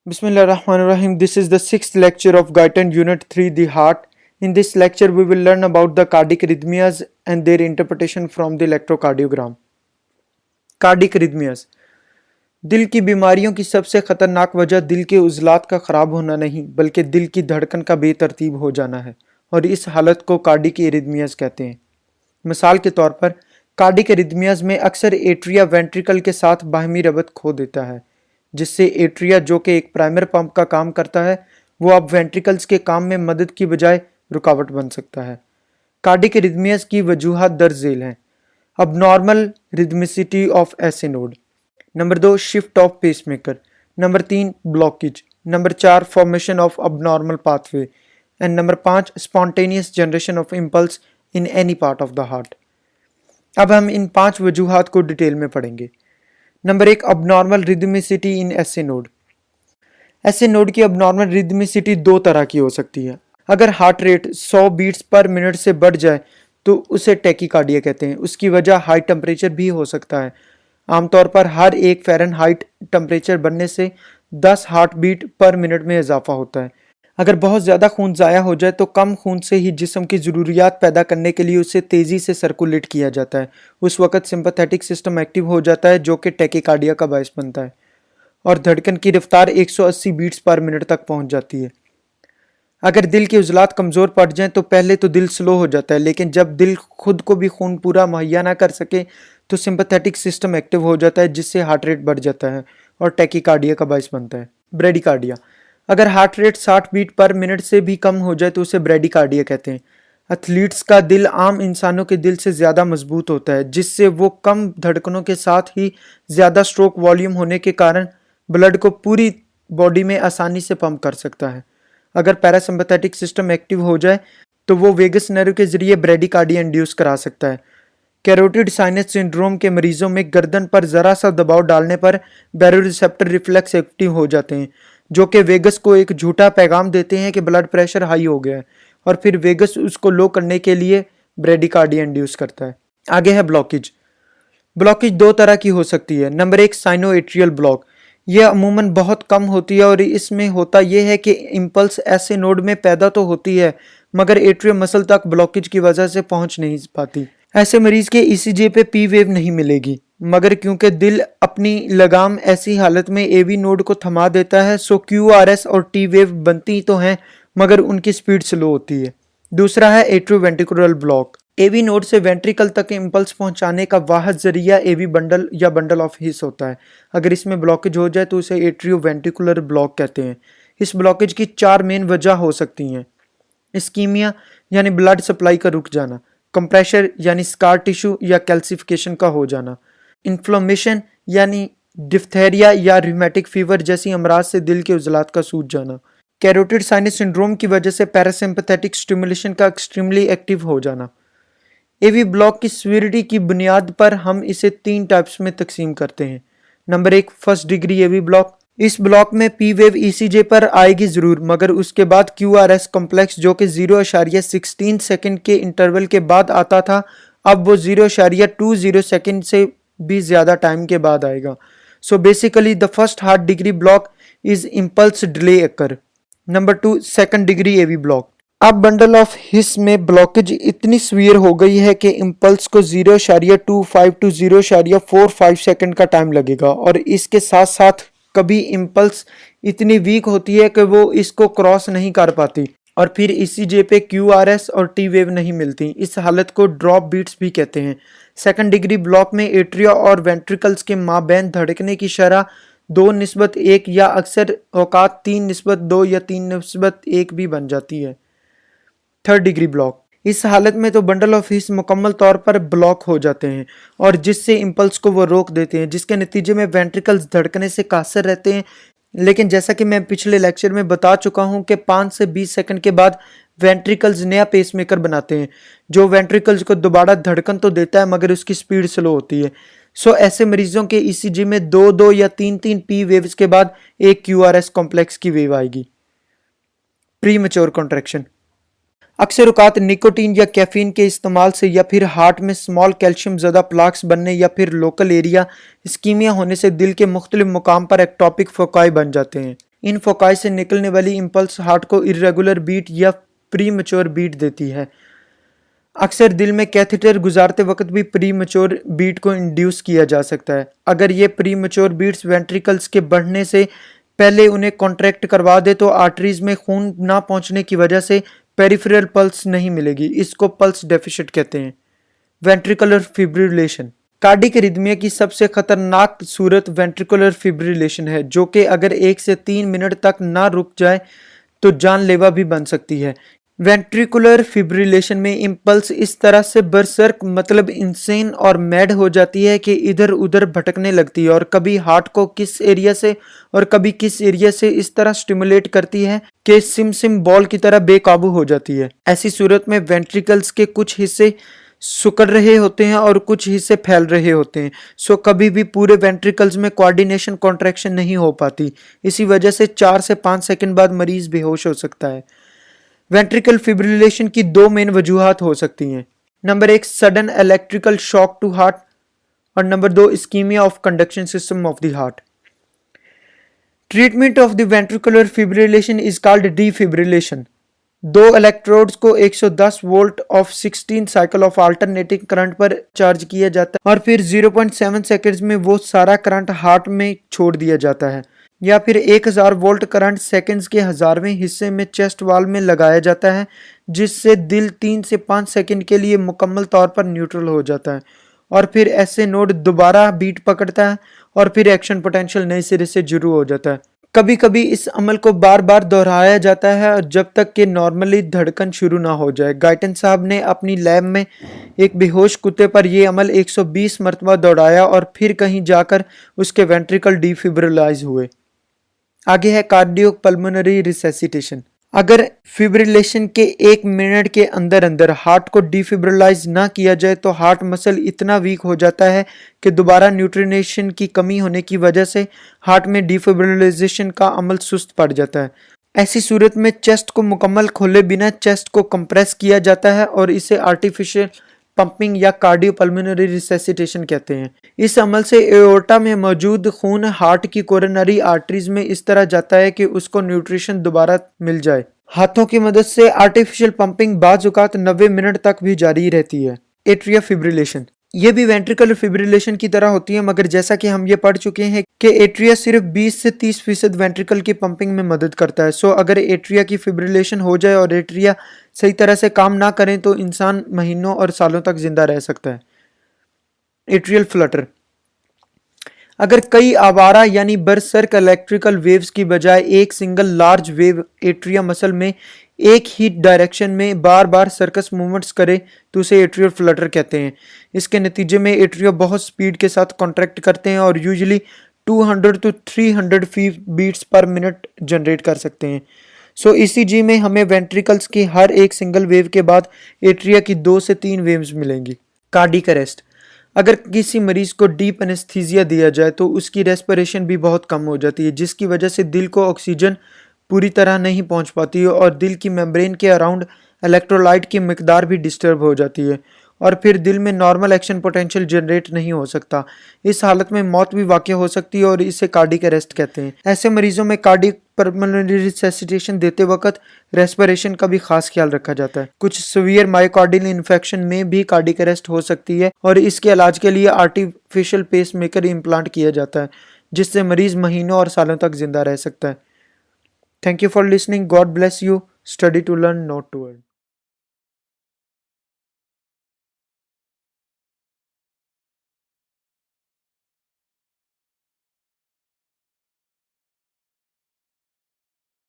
Bismillahirrahmanirrahim. This is the sixth lecture of Guyton Unit 3, The Heart. In this lecture, we will learn about the cardiac arrhythmias and their interpretation from the electrocardiogram. Cardiac arrhythmias. दिल की बीमारियों की सबसे खतरनाक वजह दिल के उज़लात का ख़राब होना नहीं बल्कि दिल की धड़कन का बेतरतीब हो जाना है और इस हालत को कार्डिक एरिथमियाज कहते हैं। मिसाल के तौर पर कार्डिक एरिथमियाज में अक्सर एट्रिया वेंट्रिकल के साथ बाहमी रबत खो देता है, जिससे एट्रिया जो कि एक प्राइमर पंप का काम करता है वो अब वेंट्रिकल्स के काम में मदद की बजाय रुकावट बन सकता है। कार्डिक एरिथमियाज की वजूहात दर्ज झेल हैं। Abnormal rhythmicity of SA node. Number 2 shift of pacemaker. Number 3 blockage. Number 4 formation of abnormal pathway and number 5 spontaneous generation of impulse in any part of the heart. अब हम इन 5 वजूहात को डिटेल में पढ़ेंगे। Number 1 abnormal rhythmicity in SA node. SA node की abnormal rhythmicity दो तरह की हो सकती है। अगर heart rate 100 beats per minute से बढ़ जाए तो उसे टैकीकार्डिया कहते हैं। उसकी वजह हाई टेम्परेचर भी हो सकता है। आमतौर पर हर एक फ़ारेनहाइट टेम्परेचर बढ़ने से 10 हार्ट बीट पर मिनट में इजाफा होता है। अगर बहुत ज़्यादा खून ज़ाया हो जाए तो कम खून से ही जिस्म की ज़रूरियात पैदा करने के लिए उसे तेज़ी से सर्कुलेट किया जाता है। उस वक़्त सिंपैथेटिक सिस्टम एक्टिव हो जाता है जो कि टैकीकार्डिया का बायस बनता है और धड़कन की रफ्तार 180 बीट्स पर मिनट तक पहुंच जाती है। अगर दिल के उज़लात कमज़ोर पड़ जाएं तो पहले तो दिल स्लो हो जाता है, लेकिन जब दिल खुद को भी खून पूरा मुहैया ना कर सके तो सिंपैथेटिक सिस्टम एक्टिव हो जाता है, जिससे हार्ट रेट बढ़ जाता है और टैकीकार्डिया का बायस बनता है। ब्रेडिकार्डिया। अगर heart rate 60 beat per minute से भी कम हो जाए तो उसे ब्रेडिकार्डिया कहते हैं। एथलीट्स का दिल आम इंसानों के दिल से ज़्यादा मजबूत होता है, जिससे वो कम धड़कनों के साथ ही ज़्यादा स्ट्रोक वॉल्यूम होने के कारण ब्लड को पूरी बॉडी में आसानी से पंप कर सकता है। अगर पैरासिम्पैथेटिक सिस्टम एक्टिव हो जाए तो वो वेगस नर्व के जरिए ब्रेडिकार्डिया इंड्यूस करा सकता है। कैरोटिड साइनस सिंड्रोम के मरीजों में गर्दन पर ज़रा सा दबाव डालने पर बैरोरिसेप्टर रिफ्लेक्स एक्टिव हो जाते हैं, जो कि वेगस को एक झूठा पैगाम देते हैं कि ब्लड प्रेशर हाई हो गया है, और फिर वेगस उसको लो करने के लिए ब्रेडिकार्डिया इंड्यूस करता है। आगे है ब्लॉकेज। ब्लॉकेज दो तरह की हो सकती है। Number 1 sinoatrial block. यह अमूमन बहुत कम होती है और इसमें होता यह है कि इम्पल्स ऐसे नोड में पैदा तो होती है मगर एट्रियम मसल तक ब्लॉकेज की वजह से पहुंच नहीं पाती। ऐसे मरीज के ईसीजी पे पी वेव नहीं मिलेगी, मगर क्योंकि दिल अपनी लगाम ऐसी हालत में एवी नोड को थमा देता है सो क्यूआरएस और टी वेव बनती तो हैं मगर उनकी स्पीड स्लो होती है। दूसरा है एट्रियोवेंट्रिकुलर ब्लॉक। एवी नोड से वेंट्रिकल तक इम्पल्स पहुंचाने का वाहिद जरिया एवी बंडल या बंडल ऑफ हिस होता है। अगर इसमें ब्लॉकेज हो जाए तो उसे एट्रियोवेंट्रिकुलर ब्लॉक कहते हैं। इस ब्लॉकेज की 4 मेन वजह हो सकती हैं। इस्कीमिया यानी ब्लड सप्लाई का रुक जाना, कंप्रेशर यानी स्कार टिश्यू या कैल्सिफिकेशन का हो जाना, इन्फ्लेमेशन यानी डिफ्थेरिया या रिमेटिक फीवर जैसी अमराज से दिल के उजलात का सूज जाना, कैरोटिड साइनस सिंड्रोम की वजह से पैरासिम्पैथेटिक स्टिमुलेशन का एक्सट्रीमली एक्टिव हो जाना। एवी ब्लॉक की सीवियरिटी की बुनियाद पर हम इसे 3 टाइप्स में तकसीम करते हैं। Number 1 first degree AV block. इस ब्लॉक में पी वेव ईसीजे पर आएगी जरूर, मगर उसके बाद क्यूआरएस कॉम्प्लेक्स जो कि 0.16 सेकंड के इंटरवल के बाद आता था अब वो 0.20 सेकंड से भी ज्यादा टाइम के बाद आएगा। So basically the first heart degree block is impulse delay occur. Number 2 second degree AV block. अब बंडल ऑफ हिस में ब्लॉकेज इतनी सीवियर हो गई है कि इम्पल्स को 0.25 टू 0.45 सेकंड का टाइम लगेगा और इसके साथ साथ कभी इम्पल्स इतनी वीक होती है कि वो इसको क्रॉस नहीं कर पाती और फिर ईसीजे पे क्यूआरएस और टी वेव नहीं मिलती। इस हालत को ड्रॉप बीट्स भी कहते हैं। सेकंड डिग्री ब्लॉक में एट्रिया और वेंट्रिकल्स के माबैन धड़कने की शरह 2:1 या अक्सर औकात 3:2 या 3:1 भी बन जाती है। Third degree block. इस हालत में तो बंडल ऑफ हिस मुकम्मल तौर पर ब्लॉक हो जाते हैं और जिससे इम्पल्स को वो रोक देते हैं, जिसके नतीजे में वेंट्रिकल्स धड़कने से कासर रहते हैं। लेकिन जैसा कि मैं पिछले लेक्चर में बता चुका हूं कि 5 से 20 सेकंड के बाद वेंट्रिकल्स नया पेसमेकर बनाते हैं जो वेंट्रिकल्स को दोबारा धड़कन तो देता है मगर उसकी स्पीड स्लो होती है। सो ऐसे मरीजों के ईसीजी में 2-2 या 3-3 पी वेव्स के बाद एक क्यूआरएस कॉम्प्लेक्स की वेव आएगी। Pre mature contraction. अक्सर औकात निकोटीन या कैफीन के इस्तेमाल से या फिर हार्ट में स्मॉल कैल्शियम ज़्यादा प्लाक्स बनने या फिर लोकल एरिया इस्कीमिया होने से दिल के मुख्तलिफ मुकाम पर एक्टोपिक फोकाई बन जाते हैं। इन फोकाई से निकलने वाली इम्पल्स हार्ट को इरेगुलर बीट या प्रीमैच्योर बीट देती है। अक्सर दिल में कैथेटर गुजारते वक्त भी प्रीमैच्योर बीट को इंड्यूस किया जा सकता है। अगर ये प्रीमैच्योर बीट्स वेंट्रिकल्स के बढ़ने से पहले उन्हें कॉन्ट्रैक्ट करवा दे तो आर्टरीज में खून ना पहुंचने की वजह से पेरिफेरल पल्स नहीं मिलेगी। इसको पल्स डेफिसिट कहते हैं। वेंट्रिकुलर फिब्रिलेशन कार्डिक रिदमिया की सबसे खतरनाक सूरत वेंट्रिकुलर फिब्रिलेशन है, जो कि अगर 1 से 3 मिनट तक ना रुक जाए तो जानलेवा भी बन सकती है। वेंट्रिकुलर फिब्रिलेशन में इम्पल्स इस तरह से बरसर्क मतलब इंसेन और मैड हो जाती है कि इधर उधर भटकने लगती है और कभी हार्ट को किस एरिया से और कभी किस एरिया से इस तरह स्टिमुलेट करती है कि सिम बॉल की तरह बेकाबू हो जाती है। ऐसी सूरत में वेंट्रिकल्स के कुछ हिस्से सिकुड़ रहे होते हैं और कुछ हिस्से फैल रहे होते हैं। सो कभी भी पूरे वेंट्रिकल्स में कोऑर्डिनेशन कॉन्ट्रैक्शन नहीं हो पाती। इसी वजह से 4 से 5 सेकंड बाद मरीज बेहोश हो सकता है। वेंट्रिकल फिब्रिलेशन की 2 मेन वजूहात हो सकती हैं। Number 1 sudden electrical shock to heart और number 2 ischaemia of conduction system of the heart. Treatment of the ventricular fibrillation is called defibrillation. 2 electrodes को 110 volt of 16 cycle of alternating current पर charge किया जाता है और फिर 0.7 सेकंड्स में वो सारा करंट हार्ट में छोड़ दिया जाता है, या फिर 1000 वोल्ट करंट सेकंड्स के 1000वें हिस्से में चेस्ट वॉल में लगाया जाता है, जिससे दिल 3 से 5 सेकंड के लिए मुकम्मल तौर पर न्यूट्रल हो जाता है और फिर ऐसे नोड दोबारा बीट पकड़ता है और फिर एक्शन पोटेंशियल नए सिरे से शुरू हो जाता है। कभी कभी इस अमल को बार बार दोहराया जाता है और जब तक कि नॉर्मली धड़कन शुरू ना हो जाए। गाइटन साहब ने अपनी लैब में एक बेहोश कुत्ते पर यह अमल 120 मरतबा दौड़ाया और फिर कहीं जाकर उसके वेंट्रिकल डिफिब्रिलाइज हुए। आगे है कार्डियो पल्मोनरी रिसेसिटेशन। अगर फिब्रिलेशन के 1 मिनट के अंदर अंदर हार्ट को डिफिब्रिलाइज ना किया जाए तो हार्ट मसल इतना वीक हो जाता है कि दोबारा न्यूट्रिनेशन की कमी होने की वजह से हार्ट में डिफिब्रिलाइजेशन का अमल सुस्त पड़ जाता है। ऐसी सूरत में चेस्ट को मुकम्मल खोले बिना चेस्ट को कंप्रेस किया जाता है और इसे आर्टिफिशियल पंपिंग या कार्डियो पल्मोनरी रिसेसिटेशन कहते हैं। इस अमल से एओर्टा में मौजूद खून हार्ट की कोरोनरी आर्टरीज में इस तरह जाता है कि उसको न्यूट्रिशन दोबारा मिल जाए। हाथों की मदद से आर्टिफिशियल पंपिंग बाज़ औक़ात 90 मिनट तक भी जारी रहती है। एट्रिया फिब्रिलेशन ये भी वेंट्रिकुलर फिब्रिलेशन की तरह होती है, मगर जैसा कि हम ये पढ़ चुके हैं कि एट्रिया सिर्फ 20 से 30% वेंट्रिकल की पंपिंग में मदद करता है। सो अगर एट्रिया की फिब्रिलेशन हो जाए और एट्रिया सही तरह से काम ना करें तो इंसान महीनों और सालों तक जिंदा रह सकता है। एट्रियल फ्लटर अगर कई आवारा यानी बरसर्क इलेक्ट्रिकल वेव्स की बजाय एक single large wave atria muscle में एक ही डायरेक्शन में बार बार सर्कस मूवमेंट्स करे तो उसे एट्रियल फ्लटर कहते हैं। इसके नतीजे में एट्रिया बहुत स्पीड के साथ कॉन्ट्रैक्ट करते हैं और usually 200 to 300 beats per minute generate कर सकते हैं। सो ईसीजी में हमें वेंट्रिकल्स की हर एक सिंगल वेव के बाद एट्रिया की 2 से 3 वेव्स मिलेंगी। कार्डिक अरेस्ट अगर किसी मरीज को डीप एनेस्थीसिया दिया जाए तो उसकी रेस्पिरेशन भी बहुत कम हो जाती है, जिसकी वजह से दिल को ऑक्सीजन पूरी तरह नहीं पहुंच पाती है और दिल की मेम्ब्रेन के अराउंड इलेक्ट्रोलाइट की मिकदार भी डिस्टर्ब हो जाती है और फिर दिल में नॉर्मल एक्शन पोटेंशियल जनरेट नहीं हो सकता। इस हालत में मौत भी वाक़ हो सकती है और इसे कार्डिक अरेस्ट कहते हैं। ऐसे मरीजों में कार्डिक पल्मोनरी रिसेसिटेशन देते वक्त रेस्पिरेशन का भी खास ख्याल रखा जाता है। कुछ सीवियर मायोकार्डियल इन्फेक्शन में भी कार्डिक अरेस्ट हो सकती है और इसके इलाज के लिए आर्टिफिशियल पेसमेकर इम्प्लांट किया जाता है, जिससे मरीज महीनों और सालों तक जिंदा रह सकता है। Thank you for listening. God bless you. Study to learn, not to earn.